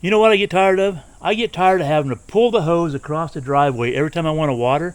You know what I get tired of? I get tired of having to pull the hose across the driveway every time I want to water,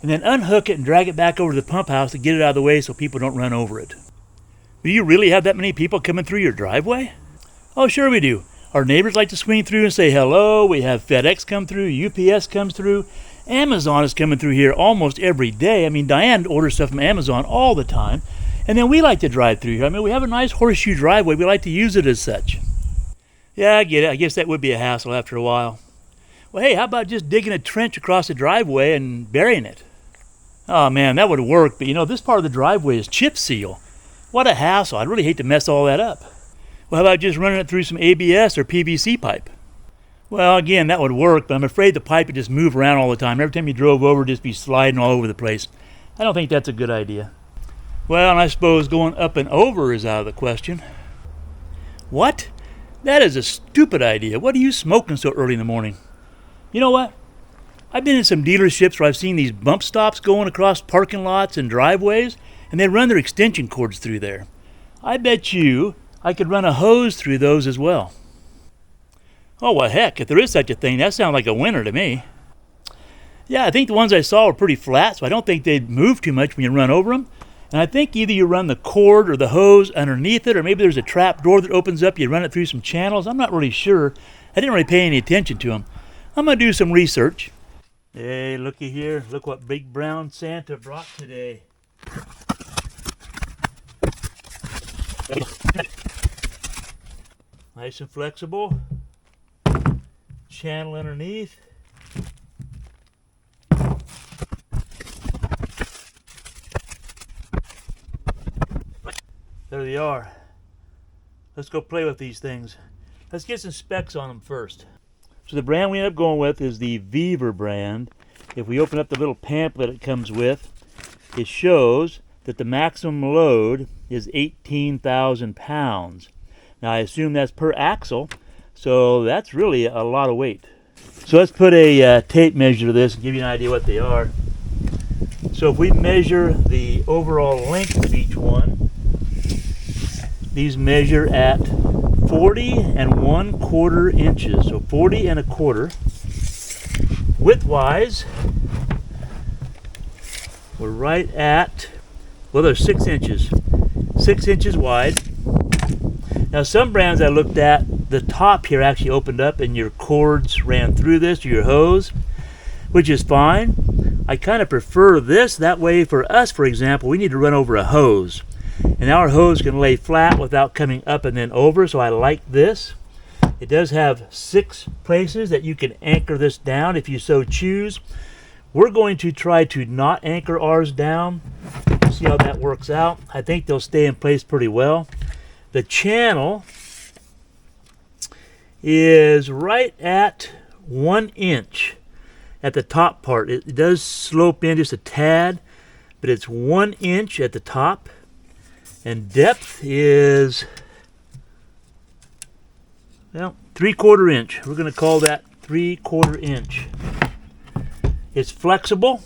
and then unhook it and drag it back over to the pump house to get it out of the way so people don't run over it. Do you really have that many people coming through your driveway? Oh, sure we do. Our neighbors like to swing through and say hello. We have FedEx come through, UPS comes through. Amazon is coming through here almost every day. I mean, Diane orders stuff from Amazon all the time. And then we like to drive through here. I mean, we have a nice horseshoe driveway. We like to use it as such. Yeah, I get it. I guess that would be a hassle after a while. Well, hey, how about just digging a trench across the driveway and burying it? Oh, man, that would work. But, you know, this part of the driveway is chip seal. What a hassle. I'd really hate to mess all that up. Well, how about just running it through some ABS or PVC pipe? Well, again, that would work, but I'm afraid the pipe would just move around all the time. Every time you drove over, it'd just be sliding all over the place. I don't think that's a good idea. Well, and I suppose going up and over is out of the question. What? That is a stupid idea. What are you smoking so early in the morning? You know what? I've been in some dealerships where I've seen these bump stops going across parking lots and driveways, and they run their extension cords through there. I bet you I could run a hose through those as well. Oh, well, heck, if there is such a thing, that sounds like a winner to me. Yeah, I think the ones I saw were pretty flat, so I don't think they'd move too much when you run over them. And I think either you run the cord or the hose underneath it, or maybe there's a trap door that opens up, you run it through some channels. I'm not really sure. I didn't really pay any attention to them. I'm going to do some research. Hey, looky here. Look what Big Brown Santa brought today. Nice and flexible. Channel underneath. There they are. Let's go play with these things. Let's get some specs on them first. So the brand we end up going with is the Vevor brand. If we open up the little pamphlet it comes with, it shows that the maximum load is 18,000 pounds. Now I assume that's per axle, so that's really a lot of weight. So let's put a tape measure to this and give you an idea what they are. So if we measure the overall length of each one, these measure at 40 1/4 inches, so 40 1/4. Width-wise, we're right at, well, they're 6 inches. 6 inches wide. Now, some brands I looked at, the top here actually opened up and your cords ran through this, or your hose, which is fine. I kind of prefer this. That way, for us, for example, we need to run over a hose. And our hose can lay flat without coming up and then over, so I like this. It does have 6 places that you can anchor this down if you so choose. We're going to try to not anchor ours down. See how that works out. I think they'll stay in place pretty well. The channel is right at 1 inch at the top part. It does slope in just a tad, but it's 1 inch at the top. And depth is, well, 3/4 inch. We're going to call that 3/4 inch. It's flexible.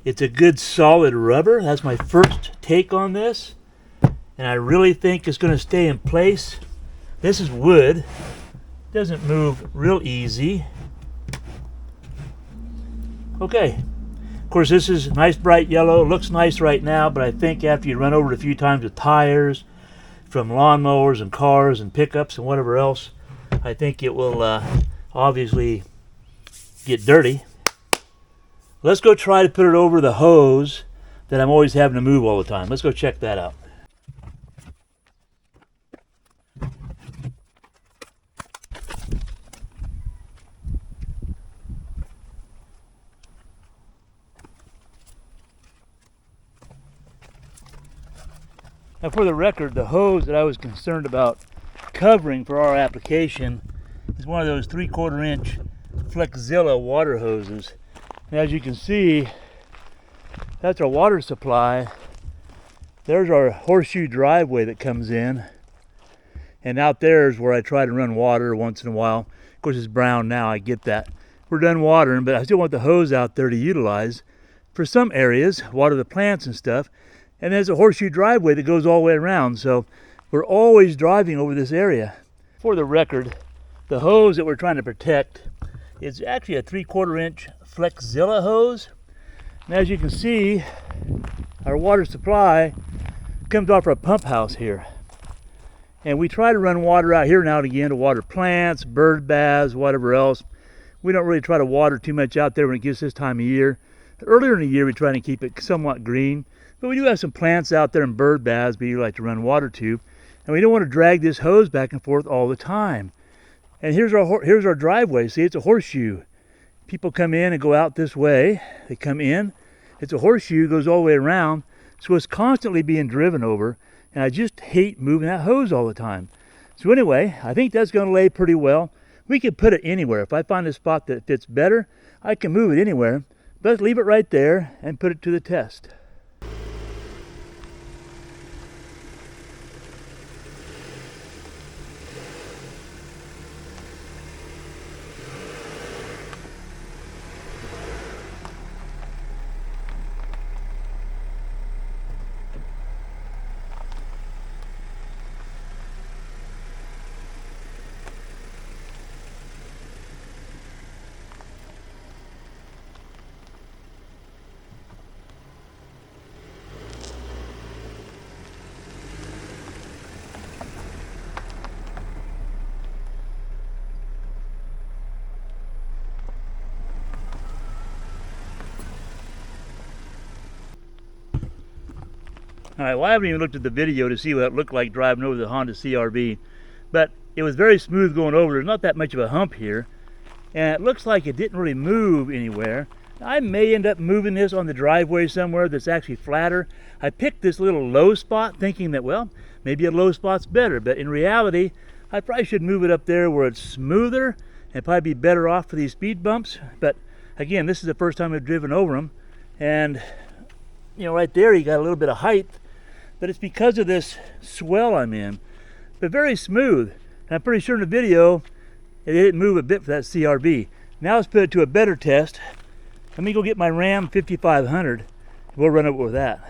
It's a good solid rubber. That's my first take on this. And I really think it's going to stay in place. This is wood. Doesn't move real easy. Okay. Of course, this is nice bright yellow. Looks nice right now, but I think after you run over it a few times with tires from lawnmowers and cars and pickups and whatever else, I think it will obviously get dirty. Let's go try to put it over the hose that I'm always having to move all the time. Let's go check that out. Now, for the record, the hose that I was concerned about covering for our application is one of those 3/4 inch Flexzilla water hoses. And as you can see, that's our water supply. There's our horseshoe driveway that comes in. And out there is where I try to run water once in a while. Of course, it's brown now, I get that. We're done watering, but I still want the hose out there to utilize for some areas, water the plants and stuff. And there's a horseshoe driveway that goes all the way around, so we're always driving over this area. For the record, The hose that we're trying to protect is actually a 3/4 inch Flexzilla hose. And as you can see, our water supply comes off our pump house here. And we try to run water out here now and again to water plants, bird baths, whatever else. We don't really try to water too much out there when it gets this time of year. Earlier in the year, we try to keep it somewhat green. But we do have some plants out there and bird baths we like to run water to. And we don't want to drag this hose back and forth all the time. And here's our driveway. See, it's a horseshoe. People come in and go out this way. They come in. It's a horseshoe, goes all the way around. So it's constantly being driven over. And I just hate moving that hose all the time. So anyway, I think that's going to lay pretty well. We can put it anywhere. If I find a spot that fits better, I can move it anywhere. But let's leave it right there and put it to the test. All right, well, I haven't even looked at the video to see what it looked like driving over the Honda CR-V, but it was very smooth going over. There's not that much of a hump here, and it looks like it didn't really move anywhere. I may end up moving this on the driveway somewhere that's actually flatter. I picked this little low spot thinking that, well, maybe a low spot's better, but in reality, I probably should move it up there where it's smoother and probably be better off for these speed bumps. But again, this is the first time I've driven over them, and you know, right there you got a little bit of height, but it's because of this swell I'm in. But very smooth. And I'm pretty sure in the video it didn't move a bit for that CR-V. Now let's put it to a better test. Let me go get my Ram 5500. We'll run it with that.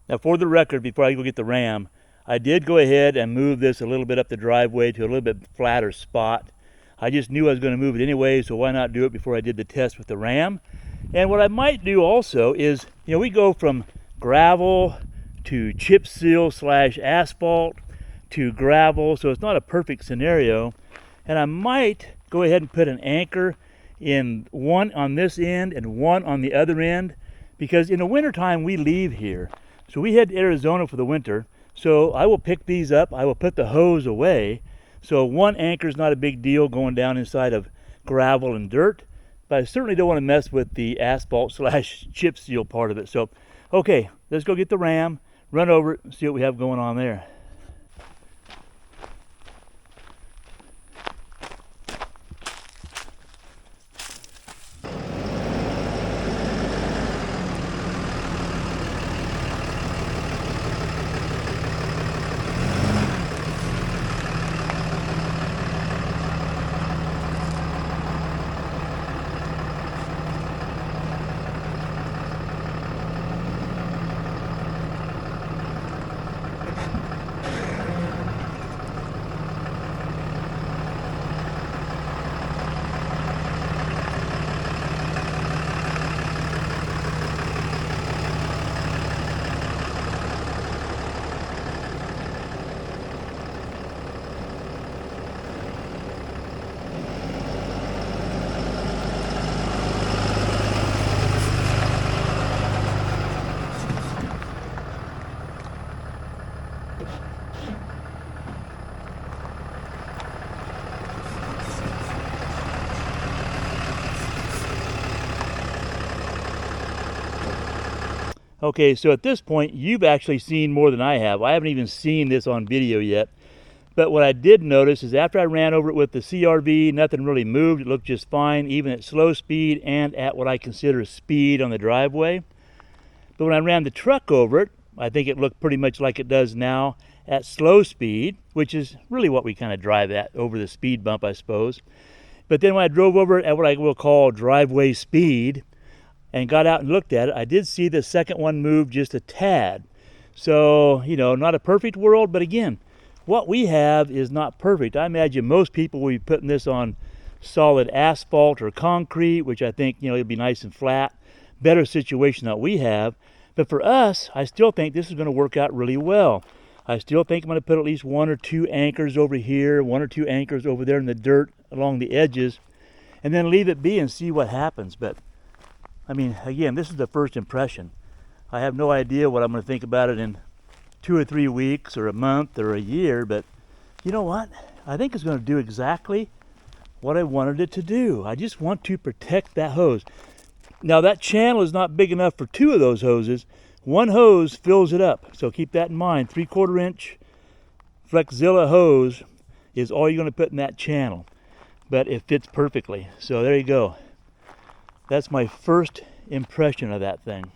Now for the record, before I go get the Ram, I did go ahead and move this a little bit up the driveway to a little bit flatter spot. I just knew I was going to move it anyway, so why not do it before I did the test with the Ram? And what I might do also is, you know, we go from gravel to chip seal / asphalt to gravel, so it's not a perfect scenario. And I might go ahead and put an anchor in one on this end and one on the other end, because in the wintertime we leave here. So we head to Arizona for the winter. So I will pick these up, I will put the hose away. So one anchor is not a big deal going down inside of gravel and dirt, but I certainly don't want to mess with the asphalt / chip seal part of it. So, okay, let's go get the Ram, run over it, and see what we have going on there. Okay, so at this point, you've actually seen more than I have. I haven't even seen this on video yet. But what I did notice is after I ran over it with the CR-V, nothing really moved. It looked just fine, even at slow speed and at what I consider speed on the driveway. But when I ran the truck over it, I think it looked pretty much like it does now at slow speed, which is really what we kind of drive at, over the speed bump, I suppose. But then when I drove over it at what I will call driveway speed, and got out and looked at it, I did see the second one move just a tad. So, you know, not a perfect world, but again, what we have is not perfect. I imagine most people will be putting this on solid asphalt or concrete, which I think, it'll be nice and flat. Better situation than we have. But for us, I still think this is going to work out really well. I still think I'm going to put at least 1 or 2 anchors over here, 1 or 2 anchors over there in the dirt along the edges, and then leave it be and see what happens. But I mean, again, this is the first impression. I have no idea what I'm going to think about it in 2 or 3 weeks or a month or a year, but you know what? I think it's going to do exactly what I wanted it to do. I just want to protect that hose. Now that channel is not big enough for 2 of those hoses. 1 hose fills it up, so keep that in mind. 3/4 inch Flexzilla hose is all you're going to put in that channel, but it fits perfectly. So there you go. That's my first impression of that thing.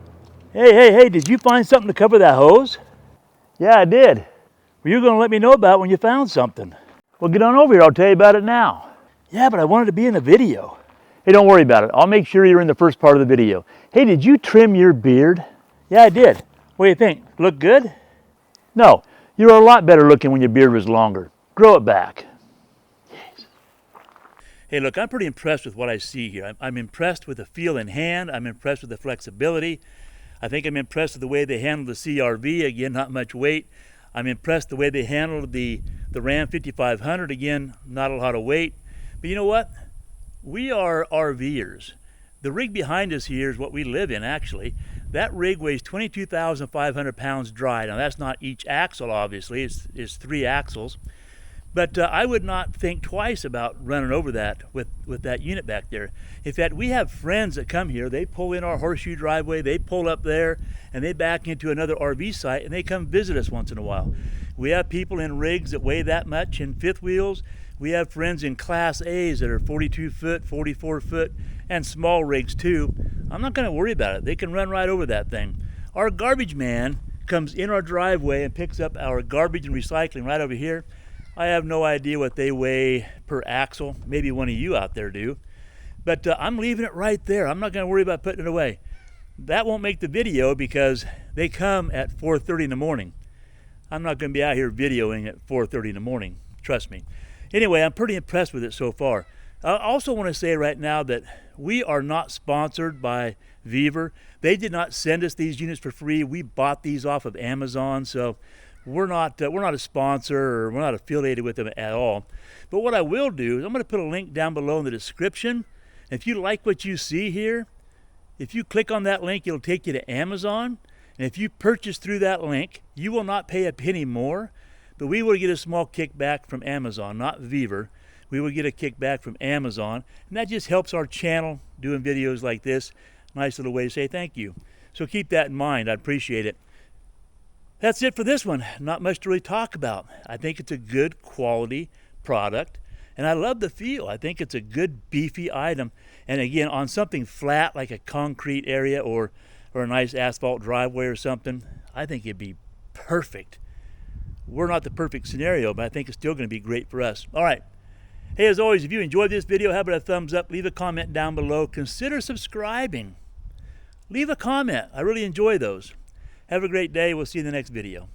Hey, did you find something to cover that hose? Yeah, I did. Well, you're going to let me know about it when you found something. Well, get on over here. I'll tell you about it now. Yeah, but I wanted to be in the video. Hey, don't worry about it. I'll make sure you're in the first part of the video. Hey, did you trim your beard? Yeah, I did. What do you think? Look good? No, you're a lot better looking when your beard was longer. Grow it back. Yes. Hey, look, I'm pretty impressed with what I see here. I'm impressed with the feel in hand. I'm impressed with the flexibility. I think I'm impressed with the way they handled the CRV. Again, not much weight. I'm impressed the way they handled the Ram 5500. Again, not a lot of weight. But you know what? We are RVers. The rig behind us here is what we live in, actually. That rig weighs 22,500 pounds dry. Now, that's not each axle, obviously. It's 3 axles. But I would not think twice about running over that with that unit back there. In fact, we have friends that come here. They pull in our horseshoe driveway. They pull up there, and they back into another RV site, and they come visit us once in a while. We have people in rigs that weigh that much in 5th wheels. We have friends in Class A's that are 42 foot, 44 foot, and small rigs too. I'm not going to worry about it. They can run right over that thing. Our garbage man comes in our driveway and picks up our garbage and recycling right over here. I have no idea what they weigh per axle. Maybe one of you out there do. But I'm leaving it right there. I'm not going to worry about putting it away. That won't make the video because they come at 4:30 in the morning. I'm not going to be out here videoing at 4:30 in the morning. Trust me. Anyway, I'm pretty impressed with it so far. I also want to say right now that we are not sponsored by Vevor. They did not send us these units for free. We bought these off of Amazon, so we're not a sponsor, or we're not affiliated with them at all. But what I will do is I'm going to put a link down below in the description. If you like what you see here, if you click on that link, it'll take you to Amazon. And if you purchase through that link, you will not pay a penny more, but we will get a small kickback from Amazon, not Vevor. We will get a kickback from Amazon, and that just helps our channel doing videos like this. Nice little way to say thank you. So keep that in mind. I appreciate it. That's it for this one. Not much to really talk about. I think it's a good quality product, and I love the feel. I think it's a good beefy item. And again, on something flat like a concrete area or a nice asphalt driveway or something, I think it'd be perfect. We're not the perfect scenario, but I think it's still going to be great for us. All right. Hey, as always, if you enjoyed this video, how about a thumbs up? Leave a comment down below. Consider subscribing. Leave a comment. I really enjoy those. Have a great day. We'll see you in the next video.